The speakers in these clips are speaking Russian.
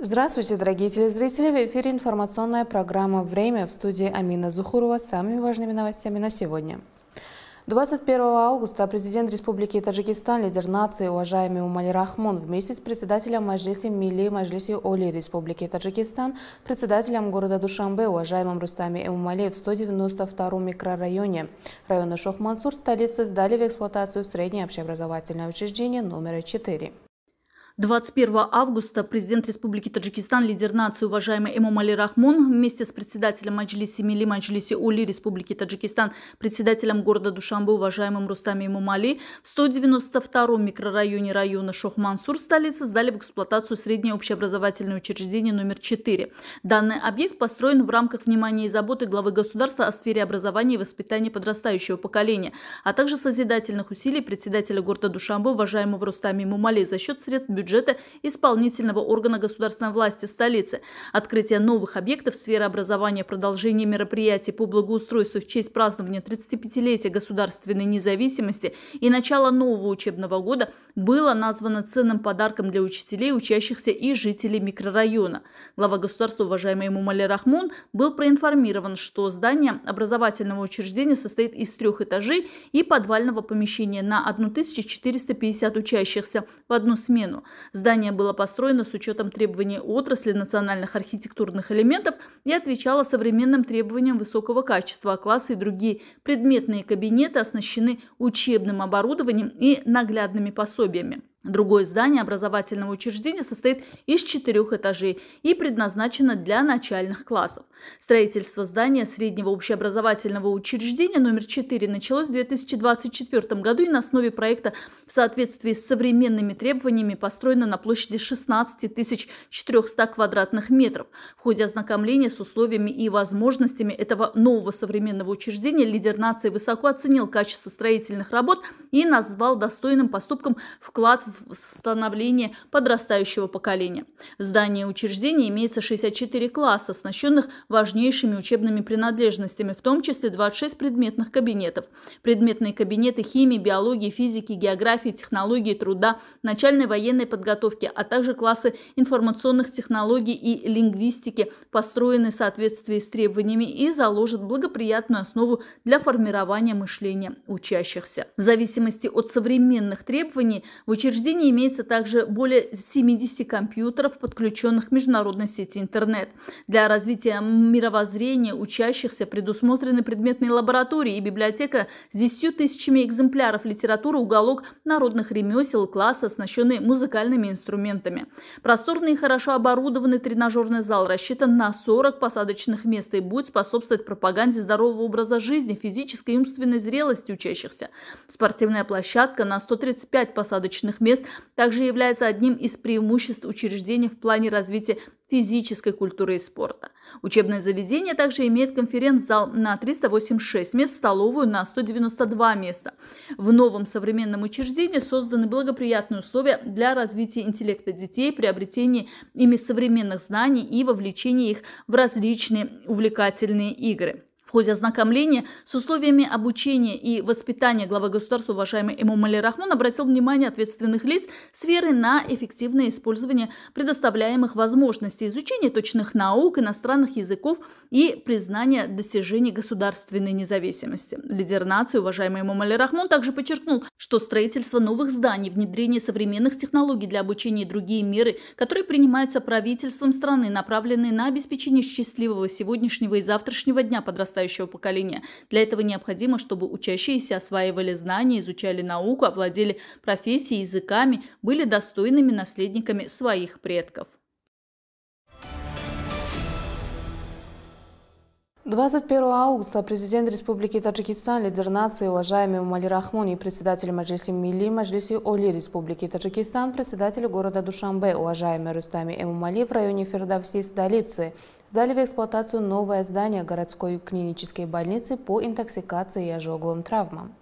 Здравствуйте, дорогие телезрители! В эфире информационная программа «Время», в студии Амина Зухурова с самыми важными новостями на сегодня. 21 августа президент Республики Таджикистан, лидер нации, уважаемый Эмомали Рахмон, вместе с председателем Маджлиси Милли Маджлиси Оли Республики Таджикистан, председателем города Душанбе, уважаемым Рустами Эмомали, в 192-м микрорайоне района Шох-Мансур столицы сдали в эксплуатацию среднее общеобразовательное учреждение номер 4. 21 августа президент Республики Таджикистан, лидер нации, уважаемый Эмомали Рахмон, вместе с председателем Маджлиси Милли Маджлиси Оли Республики Таджикистан, председателем города Душанбе, уважаемым Рустами Эмомали, в 192-м микрорайоне района Шох-Мансур столицы сдали в эксплуатацию среднее общеобразовательное учреждение номер 4. Данный объект построен в рамках внимания и заботы главы государства о сфере образования и воспитания подрастающего поколения, а также созидательных усилий председателя города Душанбе, уважаемого Рустами Эмомали, за счет средств бюджета исполнительного органа государственной власти столицы. Открытие новых объектов сферы образования, продолжение мероприятий по благоустройству в честь празднования 35-летия государственной независимости и начала нового учебного года было названо ценным подарком для учителей, учащихся и жителей микрорайона. Глава государства, уважаемый Эмомали Рахмон, был проинформирован, что здание образовательного учреждения состоит из 3 этажей и подвального помещения на 1450 учащихся в одну смену. Здание было построено с учетом требований отрасли национальных архитектурных элементов и отвечало современным требованиям высокого качества. Классы и другие предметные кабинеты оснащены учебным оборудованием и наглядными пособиями. Другое здание образовательного учреждения состоит из 4 этажей и предназначено для начальных классов. Строительство здания среднего общеобразовательного учреждения номер 4 началось в 2024 году и на основе проекта в соответствии с современными требованиями построено на площади 16 400 квадратных метров. В ходе ознакомления с условиями и возможностями этого нового современного учреждения лидер нации высоко оценил качество строительных работ и назвал достойным поступком вклад в становление подрастающего поколения. В здании учреждения имеется 64 класса, оснащенных важнейшими учебными принадлежностями, в том числе 26 предметных кабинетов. Предметные кабинеты химии, биологии, физики, географии, технологии труда, начальной военной подготовки, а также классы информационных технологий и лингвистики построены в соответствии с требованиями и заложат благоприятную основу для формирования мышления учащихся. В зависимости от современных требований в учреждении имеется также более 70 компьютеров, подключенных к международной сети интернет. Для развития мировоззрения учащихся предусмотрены предметные лаборатории и библиотека с 10 тысячами экземпляров литературы, уголок народных ремесел, классы, оснащенные музыкальными инструментами. Просторный и хорошо оборудованный тренажерный зал рассчитан на 40 посадочных мест и будет способствовать пропаганде здорового образа жизни, физической и умственной зрелости учащихся. Спортивная площадка на 135 посадочных мест также является одним из преимуществ учреждения в плане развития физической культуры и спорта. Учебное заведение также имеет конференц-зал на 386 мест, столовую на 192 места. В новом современном учреждении созданы благоприятные условия для развития интеллекта детей, приобретения ими современных знаний и вовлечения их в различные увлекательные игры. В ходе ознакомления с условиями обучения и воспитания глава государства, уважаемый Эмомали Рахмон, обратил внимание ответственных лиц сферы на эффективное использование предоставляемых возможностей изучения точных наук, иностранных языков и признания достижений государственной независимости. Лидер нации, уважаемый Эмомали Рахмон, также подчеркнул, что строительство новых зданий, внедрение современных технологий для обучения и другие меры, которые принимаются правительством страны, направленные на обеспечение счастливого сегодняшнего и завтрашнего дня подрастающего поколения. Для этого необходимо, чтобы учащиеся осваивали знания, изучали науку, овладели профессией, языками, были достойными наследниками своих предков. 21 августа президент Республики Таджикистан, лидер нации, уважаемый Эмомали Рахмон и председатель Маджлиси Милли Маджлиси Оли Республики Таджикистан, председатель города Душанбе, уважаемый Рустами Эмомали, в районе Фердовси столицы сдали в эксплуатацию новое здание городской клинической больницы по интоксикации и ожоговым травмам.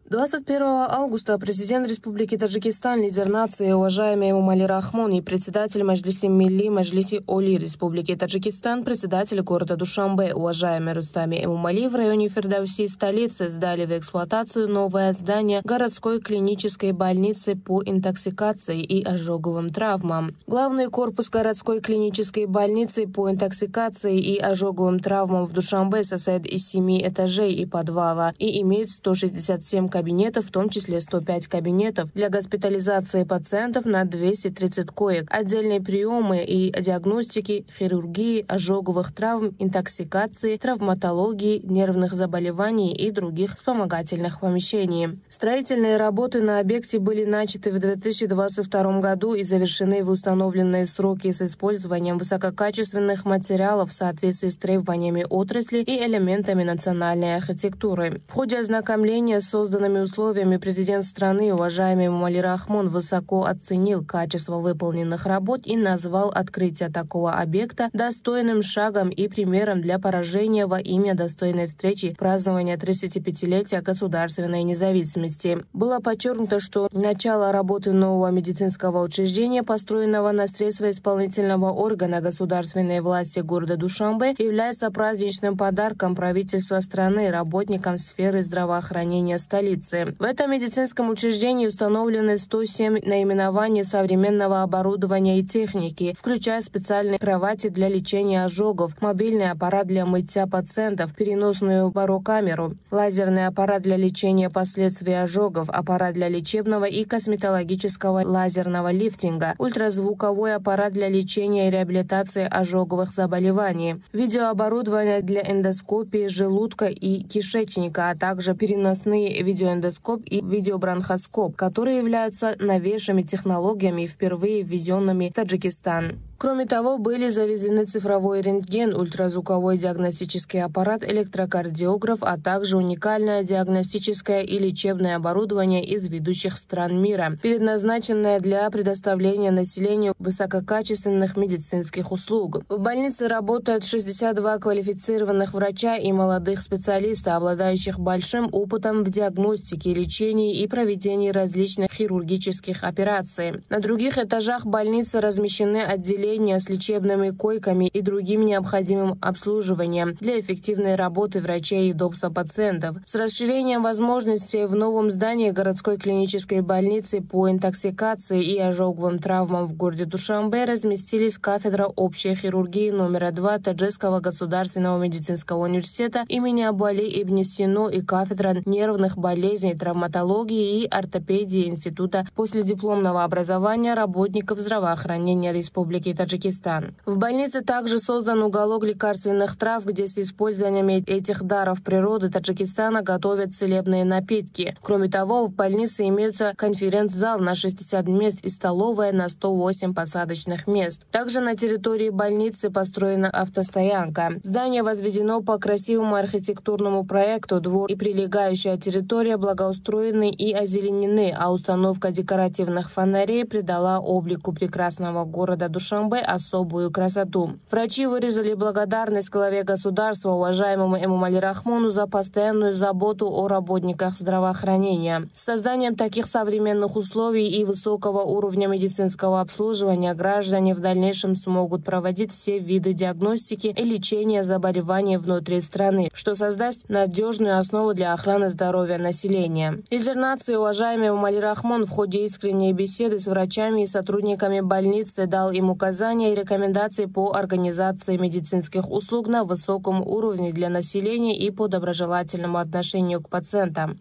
21 августа президент Республики Таджикистан, лидер нации, уважаемый Эмомали Рахмон и председатель Маджлиси Милли Маджлиси Оли Республики Таджикистан, председатель города Душанбе, уважаемый Рустами Эмомали, в районе Фердауси столицы сдали в эксплуатацию новое здание городской клинической больницы по интоксикации и ожоговым травмам. Главный корпус городской клинической больницы по интоксикации и ожоговым травмам в Душанбе состоит из 7 этажей и подвала и имеет 167 кабинетов, в том числе 105 кабинетов для госпитализации пациентов на 230 коек, отдельные приемы и диагностики, хирургии, ожоговых травм, интоксикации, травматологии, нервных заболеваний и других вспомогательных помещений. Строительные работы на объекте были начаты в 2022 году и завершены в установленные сроки с использованием высококачественных материалов в соответствии с требованиями отрасли и элементами национальной архитектуры. В ходе ознакомления с созданными условиями президент страны, уважаемый Эмомали Рахмон, высоко оценил качество выполненных работ и назвал открытие такого объекта достойным шагом и примером для поражения во имя достойной встречи празднования 35-летия государственной независимости. Было подчеркнуто, что начало работы нового медицинского учреждения, построенного на средства исполнительного органа государственной власти города Душанбе, является праздничным подарком правительства страны работникам сферы здравоохранения столицы. В этом медицинском учреждении установлены 107 наименований современного оборудования и техники, включая специальные кровати для лечения ожогов, мобильный аппарат для мытья пациентов, переносную барокамеру, лазерный аппарат для лечения последствий ожогов, аппарат для лечебного и косметологического лазерного лифтинга, ультразвуковой аппарат для лечения и реабилитации ожоговых заболеваний, видеооборудование для эндоскопии желудка и кишечника, а также переносные видеоэндоскоп и видеобронхоскоп, которые являются новейшими технологиями, впервые ввезенными в Таджикистан. Кроме того, были завезены цифровой рентген, ультразвуковой диагностический аппарат, электрокардиограф, а также уникальное диагностическое и лечебное оборудование из ведущих стран мира, предназначенное для предоставления населению высококачественных медицинских услуг. В больнице работают 62 квалифицированных врача и молодых специалистов, обладающих большим опытом в диагностике, лечении и проведении различных хирургических операций. На других этажах больницы размещены отделения с лечебными койками и другим необходимым обслуживанием для эффективной работы врачей и удобства пациентов. С расширением возможностей в новом здании городской клинической больницы по интоксикации и ожоговым травмам в городе Душанбе разместились кафедра общей хирургии номер 2 Таджикского государственного медицинского университета имени Абу-Али ибн Сино и кафедра нервных болезней, травматологии и ортопедии Института последипломного образования работников здравоохранения Республики Таджикистан. В больнице также создан уголок лекарственных трав, где с использованием этих даров природы Таджикистана готовят целебные напитки. Кроме того, в больнице имеется конференц-зал на 60 мест и столовая на 108 посадочных мест. Также на территории больницы построена автостоянка. Здание возведено по красивому архитектурному проекту, двор и прилегающая территория благоустроены и озеленены, а установка декоративных фонарей придала облику прекрасного города Душанбе особую красоту. Врачи выразили благодарность главе государства, уважаемому Эмомали Рахмону, за постоянную заботу о работниках здравоохранения. С созданием таких современных условий и высокого уровня медицинского обслуживания граждане в дальнейшем смогут проводить все виды диагностики и лечения заболеваний внутри страны, что создаст надежную основу для охраны здоровья населения. Лидер нации, уважаемый Эмомали Рахмон, в ходе искренней беседы с врачами и сотрудниками больницы дал им указания и рекомендации по организации медицинских услуг на высоком уровне для населения и по доброжелательному отношению к пациентам.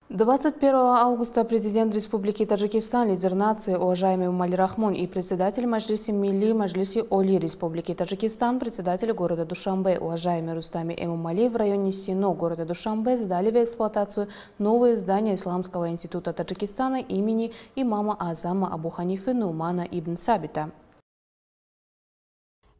21 августа президент Республики Таджикистан, лидер нации, уважаемый Эмомали Рахмон и председатель Маджлиси Милли Маджлиси Оли Республики Таджикистан, председатель города Душанбе, уважаемый Рустами Эмомали, в районе Сино города Душанбе сдали в эксплуатацию новые здания Исламского института Таджикистана имени имама Азама Абу Ханифы Нумана ибн Сабита.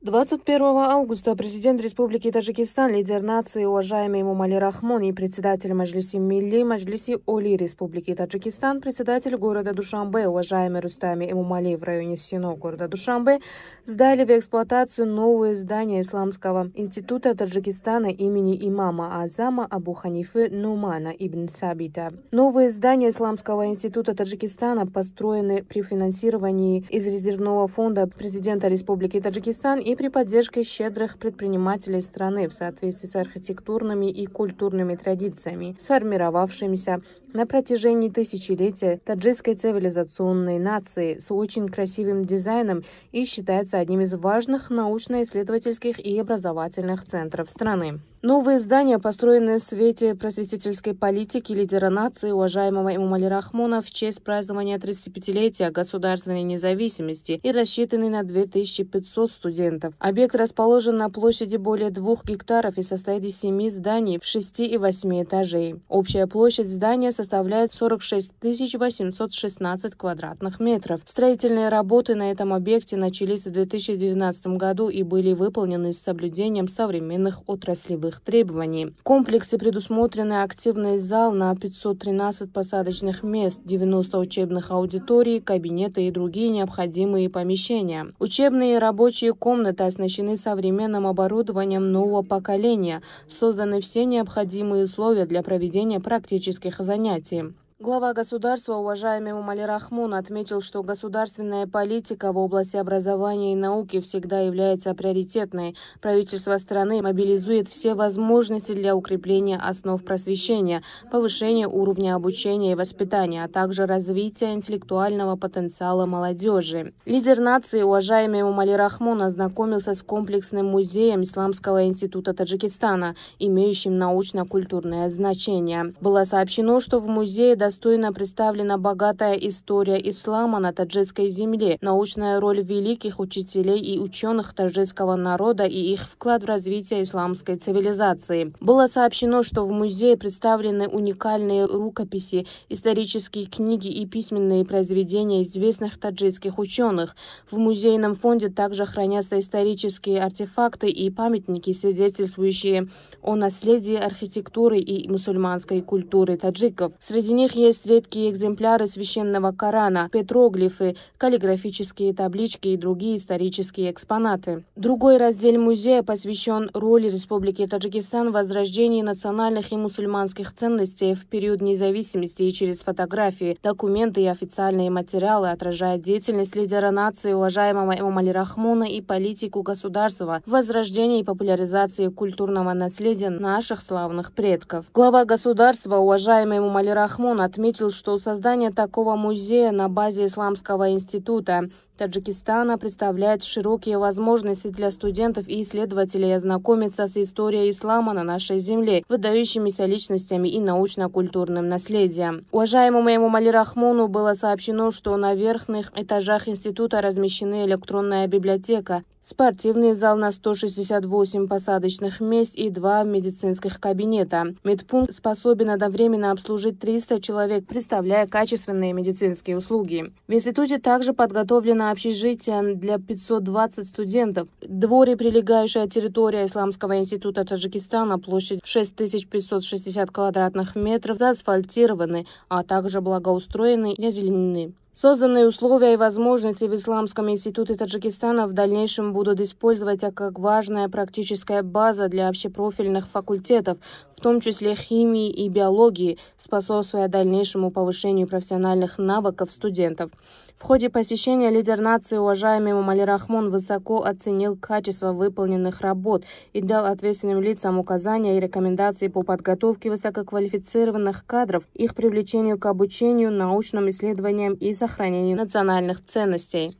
21 августа президент Республики Таджикистан, лидер нации, уважаемый Эмомали Рахмон и председатель Маджлиси Милли, Маджлиси Оли Республики Таджикистан, председатель города Душанбе, уважаемый Рустами Эмомали в районе Сино города Душанбе, сдали в эксплуатацию новые здания Исламского института Таджикистана имени имама Азама Абу Ханифы Нумана ибн Сабита. Новые здания Исламского института Таджикистана построены при финансировании из резервного фонда президента Республики Таджикистан и при поддержке щедрых предпринимателей страны в соответствии с архитектурными и культурными традициями, сформировавшимися на протяжении тысячелетия таджикской цивилизационной нации с очень красивым дизайном и считается одним из важных научно-исследовательских и образовательных центров страны. Новые здания построены в свете просветительской политики лидера нации, уважаемого Эмомали Рахмона, в честь празднования 35-летия государственной независимости и рассчитаны на 2500 студентов. Объект расположен на площади более 2 гектаров и состоит из 7 зданий в 6 и 8 этажей. Общая площадь здания составляет 46 816 квадратных метров. Строительные работы на этом объекте начались в 2019 году и были выполнены с соблюдением современных отраслевых требований. В комплексе предусмотрены активный зал на 513 посадочных мест, 90 учебных аудиторий, кабинеты и другие необходимые помещения. Учебные и рабочие комнаты оснащены современным оборудованием нового поколения, созданы все необходимые условия для проведения практических занятий. Глава государства, уважаемый Эмомали Рахмон, отметил, что государственная политика в области образования и науки всегда является приоритетной. Правительство страны мобилизует все возможности для укрепления основ просвещения, повышения уровня обучения и воспитания, а также развития интеллектуального потенциала молодежи. Лидер нации, уважаемый Эмомали Рахмон, ознакомился с комплексным музеем Исламского института Таджикистана, имеющим научно-культурное значение. Было сообщено, что в музее достойно представлена богатая история ислама на таджикской земле, научная роль великих учителей и ученых таджикского народа и их вклад в развитие исламской цивилизации. Было сообщено, что в музее представлены уникальные рукописи, исторические книги и письменные произведения известных таджикских ученых. В музейном фонде также хранятся исторические артефакты и памятники, свидетельствующие о наследии архитектуры и мусульманской культуры таджиков. Среди них есть редкие экземпляры священного Корана, петроглифы, каллиграфические таблички и другие исторические экспонаты. Другой раздел музея посвящен роли Республики Таджикистан в возрождении национальных и мусульманских ценностей в период независимости и через фотографии, документы и официальные материалы отражают деятельность лидера нации, уважаемого Эмомали Рахмона, и политику государства в возрождении и популяризации культурного наследия наших славных предков. Глава государства, уважаемый Эмомали Рахмон, отметил, что создание такого музея на базе Исламского института Таджикистана представляет широкие возможности для студентов и исследователей ознакомиться с историей ислама на нашей земле, выдающимися личностями и научно-культурным наследием. Уважаемому Эмомали Рахмону было сообщено, что на верхних этажах института размещены электронная библиотека, спортивный зал на 168 посадочных мест и 2 медицинских кабинета. Медпункт способен одновременно обслужить 300 человек, представляя качественные медицинские услуги. В институте также подготовлено общежитие для 520 студентов. Двор и прилегающая территория Исламского института Таджикистана, площадь 6560 квадратных метров, заасфальтированы, а также благоустроены и озеленены. Созданные условия и возможности в Исламском институте Таджикистана в дальнейшем будут использовать как важная практическая база для общепрофильных факультетов, в том числе химии и биологии, способствуя дальнейшему повышению профессиональных навыков студентов. В ходе посещения лидер нации, уважаемый Эмомали Рахмон, высоко оценил качество выполненных работ и дал ответственным лицам указания и рекомендации по подготовке высококвалифицированных кадров, их привлечению к обучению, научным исследованиям и сохранению национальных ценностей.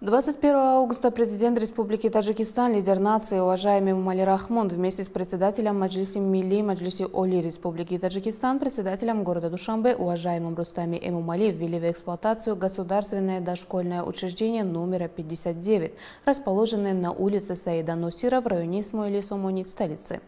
21 августа президент Республики Таджикистан, лидер нации, уважаемый Эмомали Рахмон, вместе с председателем Маджлиси Милли, Маджлиси Оли Республики Таджикистан, председателем города Душанбе, уважаемым Рустами Эмомали, ввели в эксплуатацию государственное дошкольное учреждение номера 59, расположенное на улице Саида Нусира в районе Исмоили Сомони, столицы.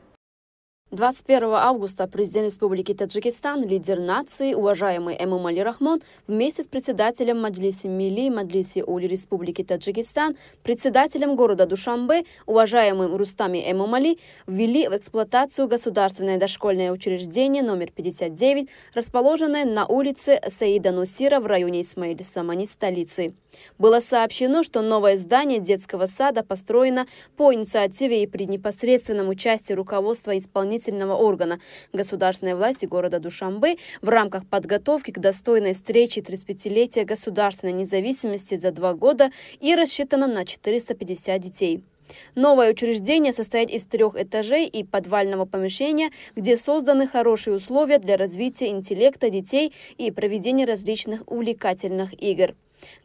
21 августа президент Республики Таджикистан, лидер нации, уважаемый Эмомали Рахмон, вместе с председателем Маджлиси Милли, Маджлиси Ули Республики Таджикистан, председателем города Душанбе, уважаемым Рустами Эмомали, ввели в эксплуатацию государственное дошкольное учреждение номер 59, расположенное на улице Саида Нусира в районе Исмаиль-Самани, столицы. Было сообщено, что новое здание детского сада построено по инициативе и при непосредственном участии руководства исполнительного органа государственной власти города Душанбе в рамках подготовки к достойной встрече 35-летия государственной независимости за 2 года и рассчитано на 450 детей. Новое учреждение состоит из 3 этажей и подвального помещения, где созданы хорошие условия для развития интеллекта детей и проведения различных увлекательных игр.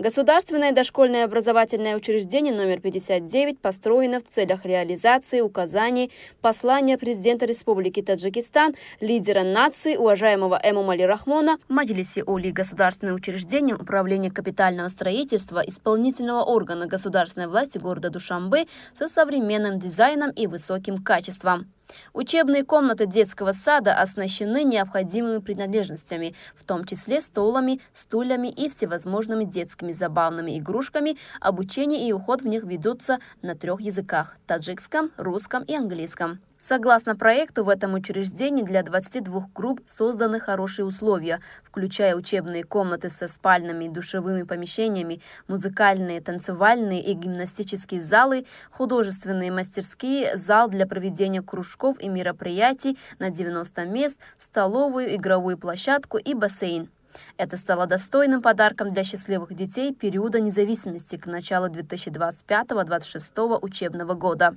Государственное дошкольное образовательное учреждение номер 59 построено в целях реализации указаний послания президента Республики Таджикистан, лидера нации, уважаемого Эмомали Рахмона, в Маджлиси Ули государственным учреждением управления капитального строительства исполнительного органа государственной власти города Душанбе со современным дизайном и высоким качеством. Учебные комнаты детского сада оснащены необходимыми принадлежностями, в том числе столами, стульями и всевозможными детскими забавными игрушками. Обучение и уход в них ведутся на 3 языках – таджикском, русском и английском. Согласно проекту, в этом учреждении для 22 групп созданы хорошие условия, включая учебные комнаты со спальными и душевыми помещениями, музыкальные, танцевальные и гимнастические залы, художественные мастерские, зал для проведения кружков и мероприятий на 90 мест, столовую, игровую площадку и бассейн. Это стало достойным подарком для счастливых детей периода независимости к началу 2025-2026 учебного года.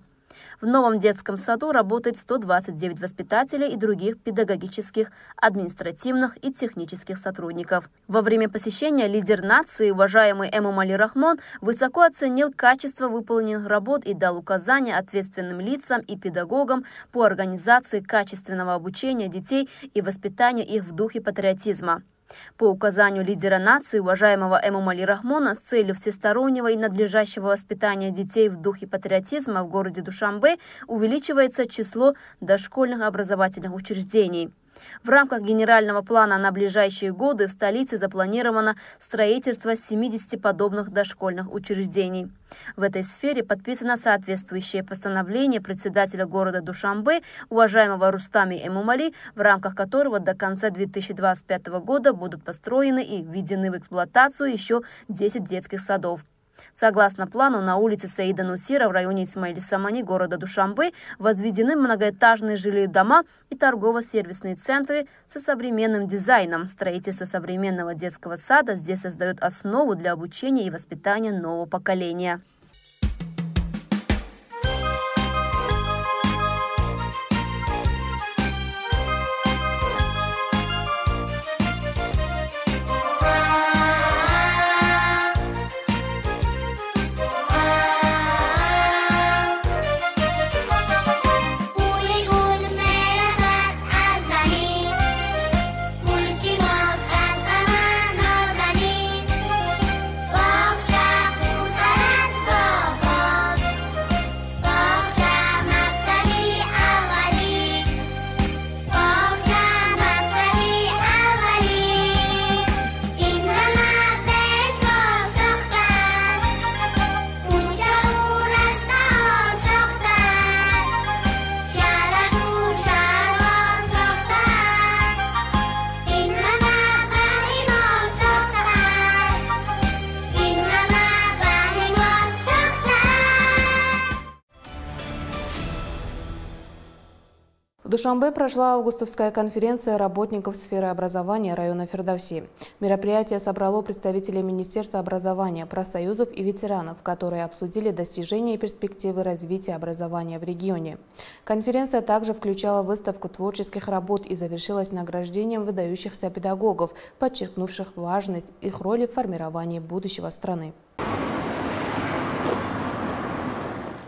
В новом детском саду работает 129 воспитателей и других педагогических, административных и технических сотрудников. Во время посещения лидер нации, уважаемый Эмомали Рахмон, высоко оценил качество выполненных работ и дал указания ответственным лицам и педагогам по организации качественного обучения детей и воспитанию их в духе патриотизма. По указанию лидера нации, уважаемого Эмомали Рахмона, с целью всестороннего и надлежащего воспитания детей в духе патриотизма в городе Душанбе увеличивается число дошкольных образовательных учреждений. В рамках генерального плана на ближайшие годы в столице запланировано строительство 70 подобных дошкольных учреждений. В этой сфере подписано соответствующее постановление председателя города Душанбе, уважаемого Рустами Эмомали, в рамках которого до конца 2025 года будут построены и введены в эксплуатацию еще 10 детских садов. Согласно плану, на улице Саида Нусира в районе Исмаиль-Самани города Душанбе возведены многоэтажные жилые дома и торгово-сервисные центры со современным дизайном. Строительство современного детского сада здесь создает основу для обучения и воспитания нового поколения. В Душанбе прошла августовская конференция работников сферы образования района Фердовси. Мероприятие собрало представителей Министерства образования, профсоюзов и ветеранов, которые обсудили достижения и перспективы развития образования в регионе. Конференция также включала выставку творческих работ и завершилась награждением выдающихся педагогов, подчеркнувших важность их роли в формировании будущего страны.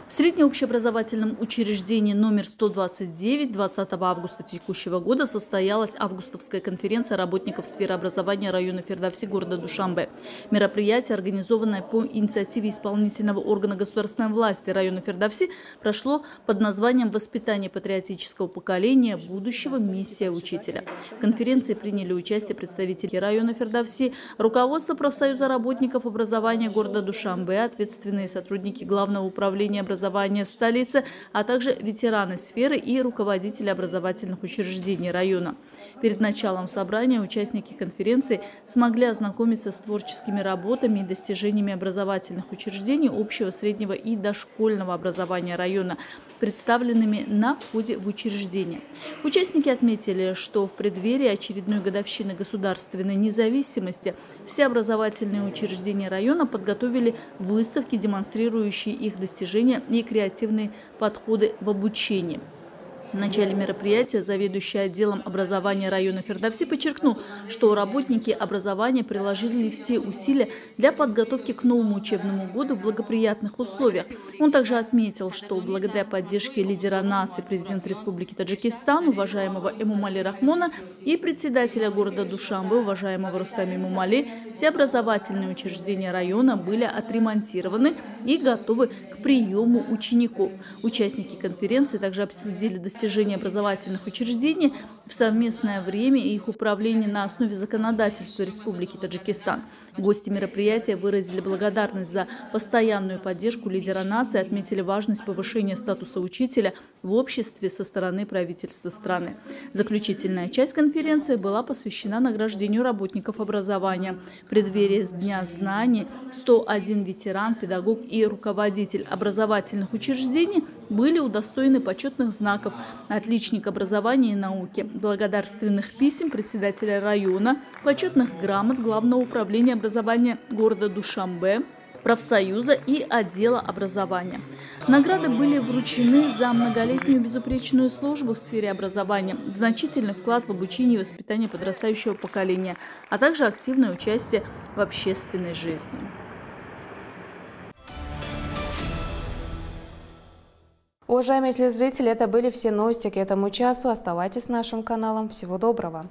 В среднем общеобразовательном учреждении номер 129 20 августа текущего года состоялась августовская конференция работников сферы образования района Фердовси города Душанбе. Мероприятие, организованное по инициативе исполнительного органа государственной власти района Фердовси, прошло под названием «Воспитание патриотического поколения будущего. Миссия учителя». В конференции приняли участие представители района Фердовси, руководство профсоюза работников образования города Душанбе, ответственные сотрудники Главного управления образования столицы, а также ветераны сферы и руководители образовательных учреждений района. Перед началом собрания участники конференции смогли ознакомиться с творческими работами и достижениями образовательных учреждений общего, среднего и дошкольного образования района, представленными на входе в учреждение. Участники отметили, что в преддверии очередной годовщины государственной независимости все образовательные учреждения района подготовили выставки, демонстрирующие их достижения и креативные подходы в обучении. В начале мероприятия заведующий отделом образования района Фердовси подчеркнул, что работники образования приложили все усилия для подготовки к новому учебному году в благоприятных условиях. Он также отметил, что благодаря поддержке лидера нации президента Республики Таджикистан, уважаемого Эмомали Рахмона, и председателя города Душанбе, уважаемого Рустама Эмомали, все образовательные учреждения района были отремонтированы и готовы к приему учеников. Участники конференции также обсудили достижения образовательных учреждений в совместное время и их управление на основе законодательства Республики Таджикистан. Гости мероприятия выразили благодарность за постоянную поддержку лидера нации, отметили важность повышения статуса учителя в обществе со стороны правительства страны. Заключительная часть конференции была посвящена награждению работников образования. В преддверии Дня знаний 101 ветеран, педагог и руководитель образовательных учреждений были удостоены почетных знаков «Отличник образования и науки», благодарственных писем председателя района, почетных грамот Главного управления образования города Душанбе, профсоюза и отдела образования. Награды были вручены за многолетнюю безупречную службу в сфере образования, значительный вклад в обучение и воспитание подрастающего поколения, а также активное участие в общественной жизни. Уважаемые телезрители, это были все новости к этому часу. Оставайтесь с нашим каналом. Всего доброго!